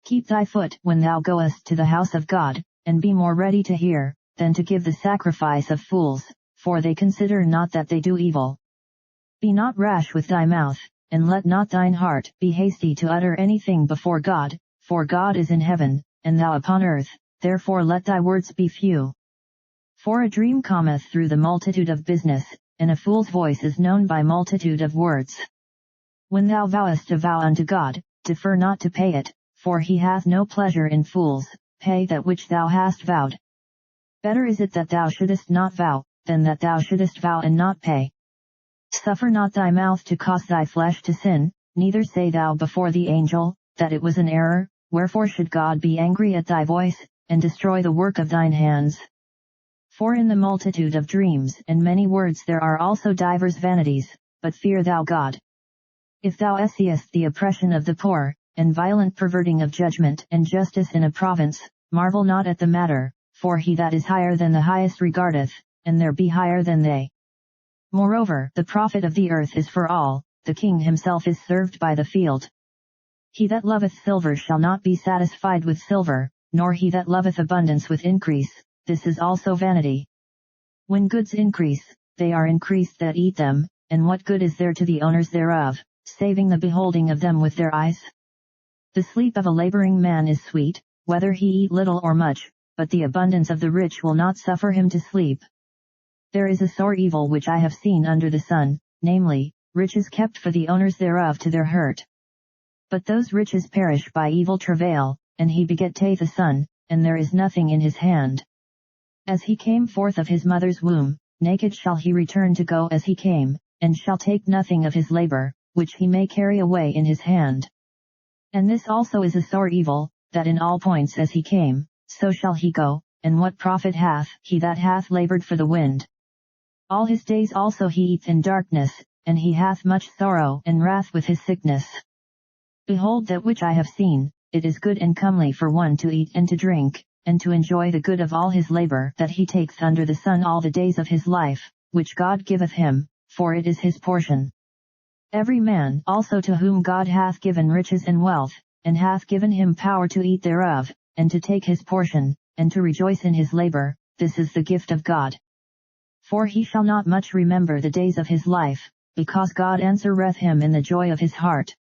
Keep thy foot when thou goest to the house of God, and be more ready to hear, than to give the sacrifice of fools, for they consider not that they do evil. Be not rash with thy mouth, and let not thine heart be hasty to utter anything before God, for God is in heaven, and thou upon earth, therefore let thy words be few. For a dream cometh through the multitude of business, and a fool's voice is known by multitude of words. When thou vowest a vow unto God, defer not to pay it, for he hath no pleasure in fools. Pay that which thou hast vowed. Better is it that thou shouldest not vow, than that thou shouldest vow and not pay. Suffer not thy mouth to cause thy flesh to sin, neither say thou before the angel, that it was an error. Wherefore should God be angry at thy voice, and destroy the work of thine hands? For in the multitude of dreams and many words there are also divers vanities, but fear thou God. If thou seest the oppression of the poor, and violent perverting of judgment and justice in a province, marvel not at the matter, for he that is higher than the highest regardeth, and there be higher than they. Moreover, the profit of the earth is for all, the king himself is served by the field. He that loveth silver shall not be satisfied with silver, nor he that loveth abundance with increase, this is also vanity. When goods increase, they are increased that eat them, and what good is there to the owners thereof, saving the beholding of them with their eyes? The sleep of a laboring man is sweet, whether he eat little or much, but the abundance of the rich will not suffer him to sleep. There is a sore evil which I have seen under the sun, namely, riches kept for the owners thereof to their hurt. But those riches perish by evil travail, and he begetteth a son, and there is nothing in his hand. As he came forth of his mother's womb, naked shall he return to go as he came, and shall take nothing of his labor, which he may carry away in his hand. And this also is a sore evil, that in all points as he came, so shall he go, and what profit hath he that hath labored for the wind? All his days also he eats in darkness, and he hath much sorrow and wrath with his sickness. Behold that which I have seen, it is good and comely for one to eat and to drink, and to enjoy the good of all his labor that he takes under the sun all the days of his life, which God giveth him, for it is his portion. Every man also to whom God hath given riches and wealth, and hath given him power to eat thereof, and to take his portion, and to rejoice in his labor, this is the gift of God. For he shall not much remember the days of his life, because God answereth him in the joy of his heart.